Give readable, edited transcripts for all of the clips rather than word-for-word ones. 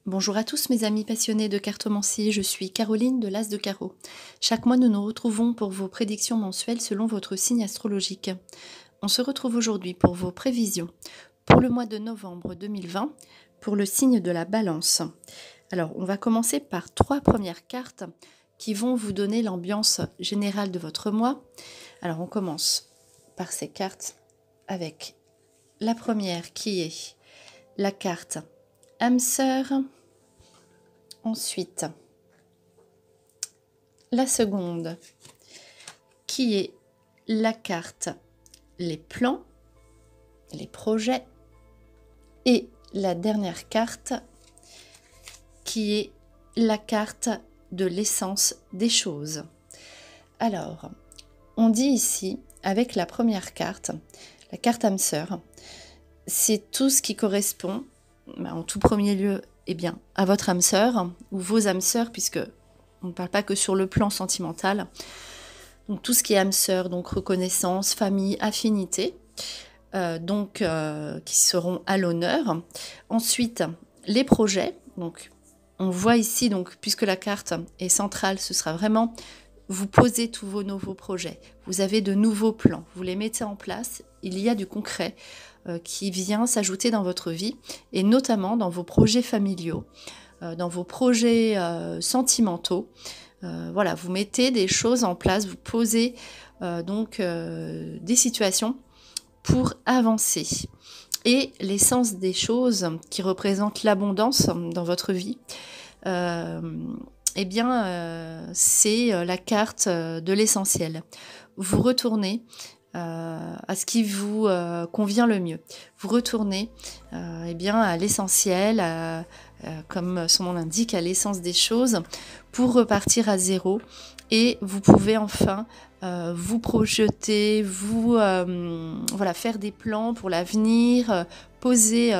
Bonjour à tous mes amis passionnés de cartomancie, je suis Caroline de l'As de Carreau. Chaque mois nous nous retrouvons pour vos prédictions mensuelles selon votre signe astrologique. On se retrouve aujourd'hui pour vos prévisions pour le mois de novembre 2020 pour le signe de la Balance. Alors on va commencer par 3 premières cartes qui vont vous donner l'ambiance générale de votre mois. Alors on commence par ces cartes avec la première qui est la carte âme sœur. Ensuite, la seconde qui est la carte les plans, les projets. Et la dernière carte qui est la carte de l'essence des choses. Alors, on dit ici, avec la première carte, la carte âme sœur, c'est tout ce qui correspond, en tout premier lieu, à votre âme sœur, ou vos âmes sœurs, puisque on ne parle pas que sur le plan sentimental. Donc tout ce qui est âme sœur, donc reconnaissance, famille, affinité, qui seront à l'honneur. Ensuite, les projets. Donc on voit ici, donc, puisque la carte est centrale, ce sera vraiment vous posez tous vos nouveaux projets. Vous avez de nouveaux plans, vous les mettez en place, il y a du concret qui vient s'ajouter dans votre vie, et notamment dans vos projets familiaux, dans vos projets sentimentaux. Voilà, vous mettez des choses en place, vous posez des situations pour avancer. Et l'essence des choses qui représente l'abondance dans votre vie, c'est la carte de l'essentiel. Vous retournez à ce qui vous convient le mieux. Vous retournez à l'essentiel, comme son nom l'indique, à l'essence des choses, pour repartir à zéro. Et vous pouvez enfin vous projeter, faire des plans pour l'avenir, poser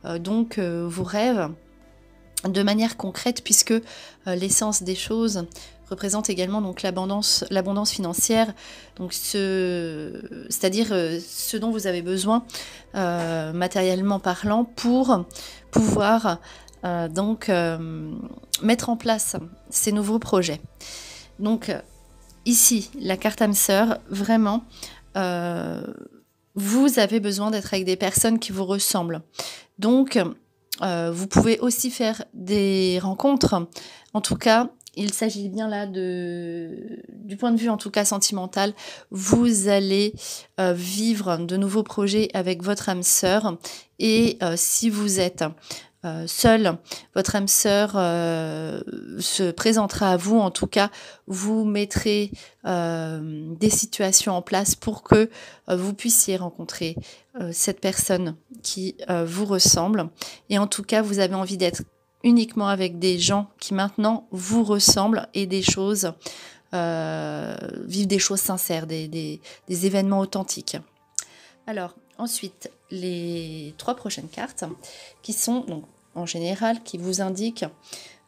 vos rêves de manière concrète, puisque l'essence des choses représente également donc l'abondance financière, donc c'est-à-dire ce dont vous avez besoin matériellement parlant pour pouvoir mettre en place ces nouveaux projets. Donc ici, la carte âme sœur, vraiment, vous avez besoin d'être avec des personnes qui vous ressemblent. Donc, vous pouvez aussi faire des rencontres. En tout cas, il s'agit bien là du point de vue en tout cas sentimental. Vous allez vivre de nouveaux projets avec votre âme sœur. Et si vous êtes seul, votre âme sœur se présentera à vous. En tout cas, vous mettrez des situations en place pour que vous puissiez rencontrer cette personne qui vous ressemble. Et en tout cas, vous avez envie d'être uniquement avec des gens qui maintenant vous ressemblent et vivent des choses sincères, des événements authentiques. Alors, ensuite, les 3 prochaines cartes qui sont, donc, en général, qui vous indiquent...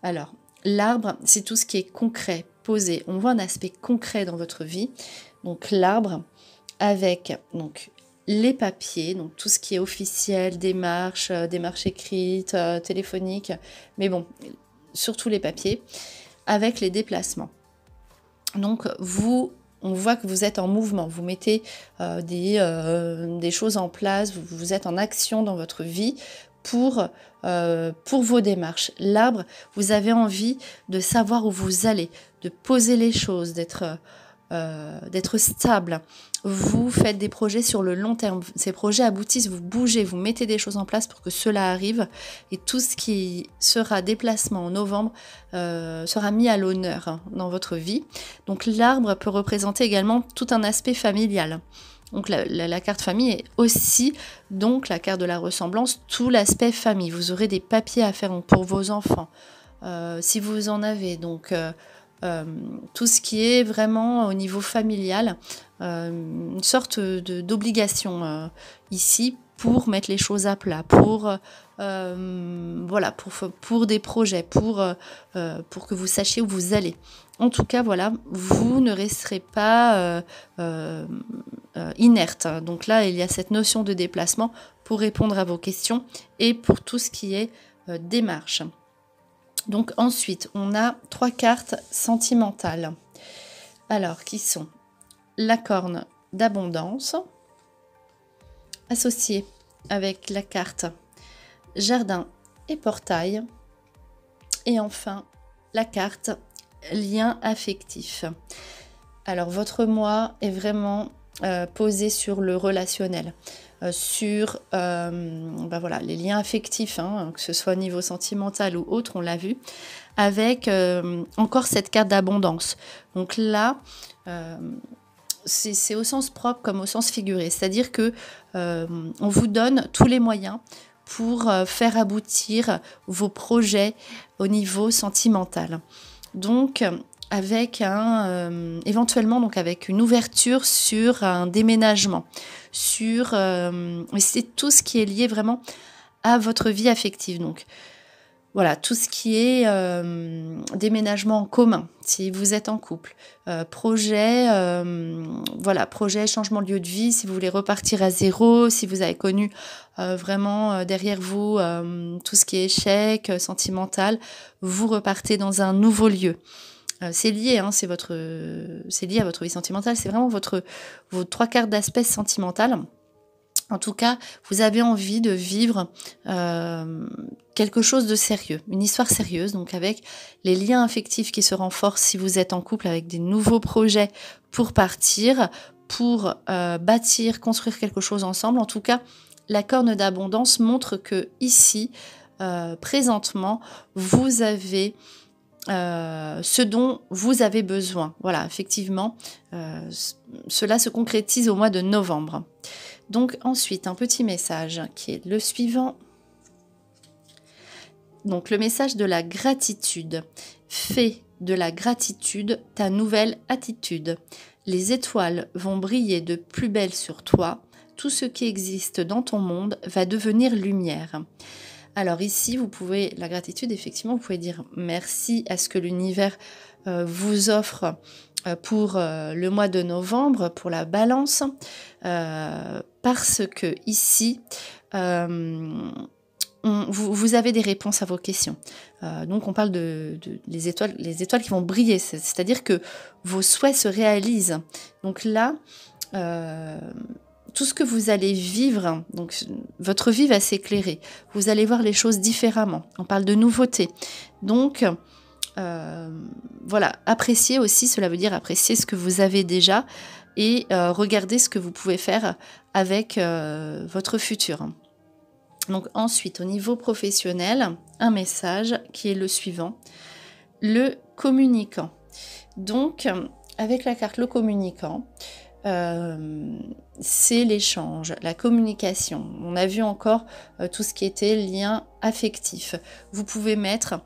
Alors, l'arbre, c'est tout ce qui est concret, posé. On voit un aspect concret dans votre vie. Donc, l'arbre avec les papiers, donc tout ce qui est officiel, démarches écrites, téléphoniques, mais bon, surtout les papiers, avec les déplacements. Donc, on voit que vous êtes en mouvement, vous mettez des choses en place, vous êtes en action dans votre vie pour vos démarches. L'arbre, vous avez envie de savoir où vous allez, de poser les choses, d'être stable. Vous faites des projets sur le long terme. Ces projets aboutissent, vous bougez, vous mettez des choses en place pour que cela arrive. Et tout ce qui sera déplacement en novembre sera mis à l'honneur dans votre vie. Donc l'arbre peut représenter également tout un aspect familial. Donc la carte famille est aussi donc la carte de la ressemblance, tout l'aspect famille. Vous aurez des papiers à faire pour vos enfants, si vous en avez. Donc tout ce qui est vraiment au niveau familial, une sorte d'obligation ici pour mettre les choses à plat, pour des projets, pour que vous sachiez où vous allez. En tout cas, voilà, vous ne resterez pas inerte. Donc là, il y a cette notion de déplacement pour répondre à vos questions et pour tout ce qui est démarche. Donc ensuite, on a 3 cartes sentimentales. Alors, qui sont la corne d'abondance, associée avec la carte jardin et portail. Et enfin, la carte lien affectif. Alors, votre moi est vraiment posé sur le relationnel, sur voilà, les liens affectifs, hein, que ce soit au niveau sentimental ou autre, on l'a vu, avec encore cette carte d'abondance. Donc là, c'est au sens propre comme au sens figuré, c'est-à-dire que on vous donne tous les moyens pour faire aboutir vos projets au niveau sentimental. Donc, avec éventuellement donc avec une ouverture sur un déménagement, c'est tout ce qui est lié vraiment à votre vie affective. Donc, voilà, tout ce qui est déménagement en commun, si vous êtes en couple, projet, changement de lieu de vie, si vous voulez repartir à zéro, si vous avez connu vraiment derrière vous tout ce qui est échec, sentimental, vous repartez dans un nouveau lieu. C'est lié, hein, c'est lié à votre vie sentimentale, c'est vraiment vos 3 cartes d'aspect sentimental. En tout cas, vous avez envie de vivre quelque chose de sérieux, une histoire sérieuse, donc avec les liens affectifs qui se renforcent si vous êtes en couple, avec des nouveaux projets pour partir, pour bâtir, construire quelque chose ensemble. En tout cas, la corne d'abondance montre que ici, présentement, vous avez ce dont vous avez besoin. Voilà, effectivement, cela se concrétise au mois de novembre. Donc ensuite, un petit message qui est le suivant. Donc le message de la gratitude. Fais de la gratitude ta nouvelle attitude. Les étoiles vont briller de plus belle sur toi. Tout ce qui existe dans ton monde va devenir lumière. Alors ici, la gratitude, effectivement, vous pouvez dire merci à ce que l'univers vous offre pour le mois de novembre, pour la balance, parce que ici, vous avez des réponses à vos questions. Donc on parle les étoiles qui vont briller, c'est-à-dire que vos souhaits se réalisent. Donc là, tout ce que vous allez vivre, donc votre vie va s'éclairer. Vous allez voir les choses différemment. On parle de nouveautés. Donc, voilà, apprécier aussi, cela veut dire apprécier ce que vous avez déjà et regarder ce que vous pouvez faire avec votre futur. Donc ensuite, au niveau professionnel, un message qui est le suivant, le communicant. Donc, avec la carte le communicant, c'est l'échange, la communication. On a vu encore tout ce qui était lien affectif. Vous pouvez mettre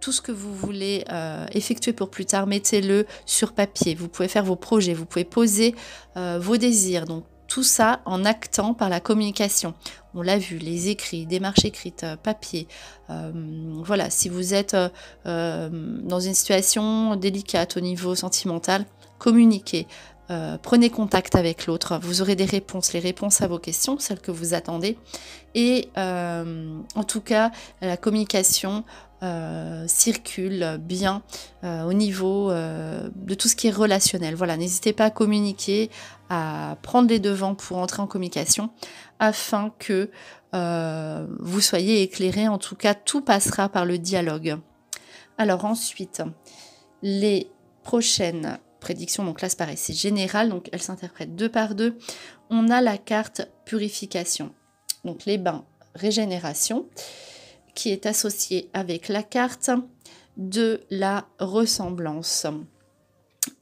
tout ce que vous voulez effectuer pour plus tard, mettez-le sur papier. Vous pouvez faire vos projets, vous pouvez poser vos désirs. Donc tout ça en actant par la communication. On l'a vu, les écrits, démarches écrites, papier. Voilà, si vous êtes dans une situation délicate au niveau sentimental, communiquez. Prenez contact avec l'autre, vous aurez des réponses, les réponses à vos questions, celles que vous attendez. Et en tout cas, la communication circule bien au niveau de tout ce qui est relationnel. Voilà, n'hésitez pas à communiquer, à prendre les devants pour entrer en communication afin que vous soyez éclairés. En tout cas, tout passera par le dialogue. Alors ensuite, les prochaines prédiction, donc là c'est pareil, c'est général, donc elle s'interprète 2 par 2. On a la carte purification, donc les bains régénération, qui est associée avec la carte de la ressemblance.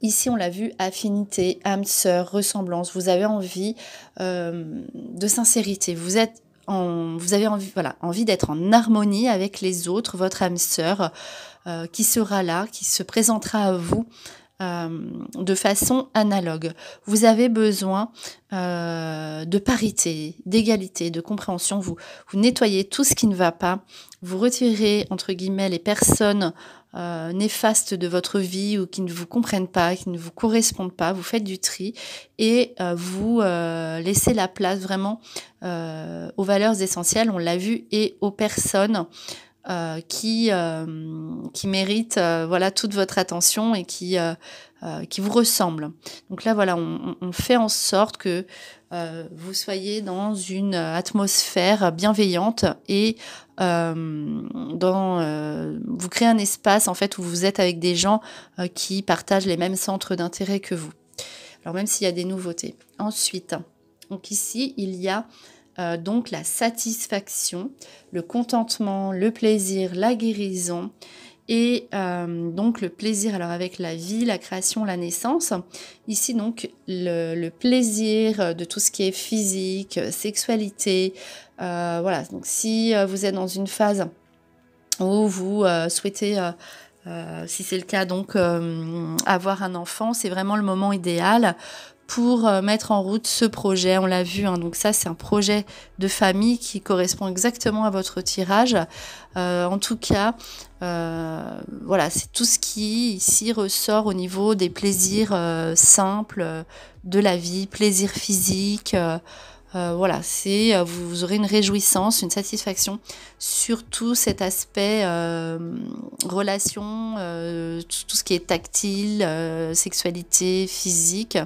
Ici on l'a vu, affinité, âme sœur, ressemblance, vous avez envie de sincérité, vous avez envie d'être en harmonie avec les autres, votre âme sœur qui sera là, qui se présentera à vous de façon analogue. Vous avez besoin de parité, d'égalité, de compréhension. Vous nettoyez tout ce qui ne va pas. Vous retirez, entre guillemets, les personnes néfastes de votre vie ou qui ne vous comprennent pas, qui ne vous correspondent pas. Vous faites du tri et vous laissez la place vraiment aux valeurs essentielles, on l'a vu, et aux personnes qui méritent voilà, toute votre attention et qui vous ressemblent. Donc là, voilà, on fait en sorte que vous soyez dans une atmosphère bienveillante et vous créez un espace en fait où vous êtes avec des gens qui partagent les mêmes centres d'intérêt que vous. Alors même s'il y a des nouveautés. Ensuite, donc ici, il y a donc la satisfaction, le contentement, le plaisir, la guérison et donc le plaisir alors avec la vie, la création, la naissance. Ici donc le plaisir de tout ce qui est physique, sexualité. Voilà, donc si vous êtes dans une phase où vous souhaitez... si c'est le cas, donc avoir un enfant, c'est vraiment le moment idéal pour mettre en route ce projet. On l'a vu, hein, donc ça c'est un projet de famille qui correspond exactement à votre tirage. En tout cas, voilà, c'est tout ce qui ici ressort au niveau des plaisirs simples de la vie, plaisir physique. Voilà, vous aurez une réjouissance, une satisfaction sur tout cet aspect relation, tout ce qui est tactile, sexualité, physique.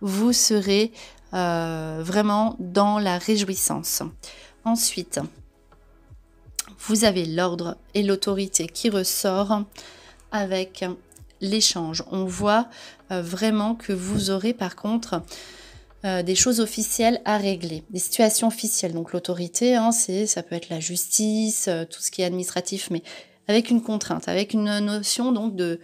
Vous serez vraiment dans la réjouissance. Ensuite, vous avez l'ordre et l'autorité qui ressort avec l'échange. On voit vraiment que vous aurez par contre des choses officielles à régler, des situations officielles. Donc l'autorité, hein, ça peut être la justice, tout ce qui est administratif, mais avec une contrainte, avec une notion donc de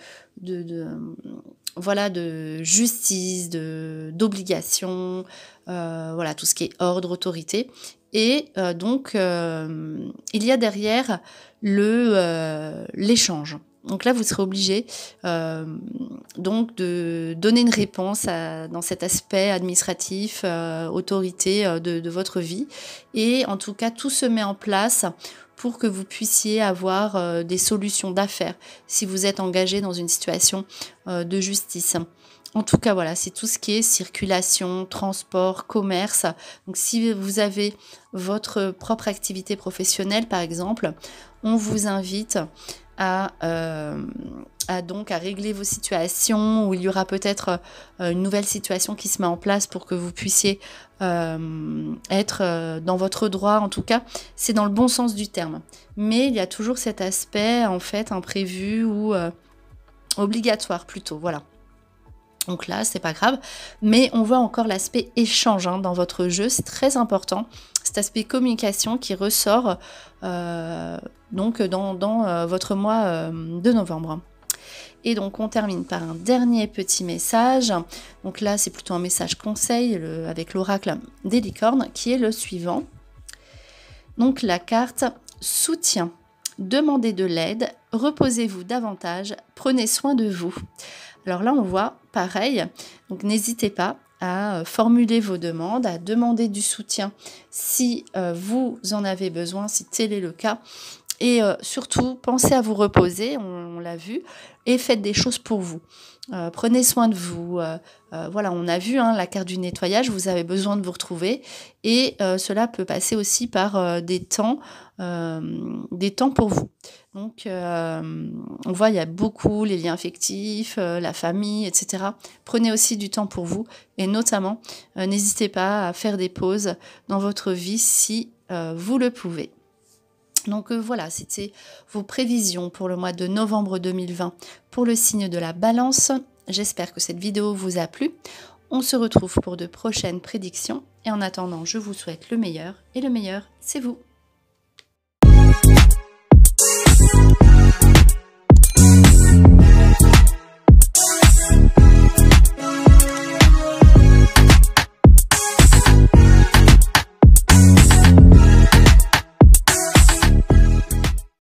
justice, d'obligation, voilà, tout ce qui est ordre, autorité. Et donc il y a derrière l'échange. Donc là, vous serez obligé donc de donner une réponse dans cet aspect administratif, autorité de votre vie. Et en tout cas, tout se met en place pour que vous puissiez avoir des solutions d'affaires si vous êtes engagé dans une situation de justice. En tout cas, voilà, c'est tout ce qui est circulation, transport, commerce. Donc, si vous avez votre propre activité professionnelle, par exemple, on vous invite à régler vos situations où il y aura peut-être une nouvelle situation qui se met en place pour que vous puissiez être dans votre droit. En tout cas, c'est dans le bon sens du terme. Mais il y a toujours cet aspect, en fait, imprévu ou obligatoire plutôt, voilà. Donc là, c'est pas grave, mais on voit encore l'aspect échange dans votre jeu, c'est très important. Cet aspect communication qui ressort donc dans votre mois de novembre. Et donc on termine par un dernier petit message. Donc là, c'est plutôt un message conseil avec l'oracle des licornes qui est le suivant. Donc la carte soutien. Demandez de l'aide, reposez-vous davantage, prenez soin de vous. Alors là, on voit pareil, donc n'hésitez pas à formuler vos demandes, à demander du soutien si vous en avez besoin, si tel est le cas. Et surtout, pensez à vous reposer, on l'a vu, et faites des choses pour vous. Prenez soin de vous. Voilà, on a vu la carte du nettoyage, vous avez besoin de vous retrouver. Et cela peut passer aussi par des temps pour vous. Donc, on voit, il y a beaucoup les liens affectifs, la famille, etc. Prenez aussi du temps pour vous. Et notamment, n'hésitez pas à faire des pauses dans votre vie si vous le pouvez. Donc voilà, c'était vos prévisions pour le mois de novembre 2020 pour le signe de la Balance. J'espère que cette vidéo vous a plu. On se retrouve pour de prochaines prédictions. Et en attendant, je vous souhaite le meilleur. Et le meilleur, c'est vous.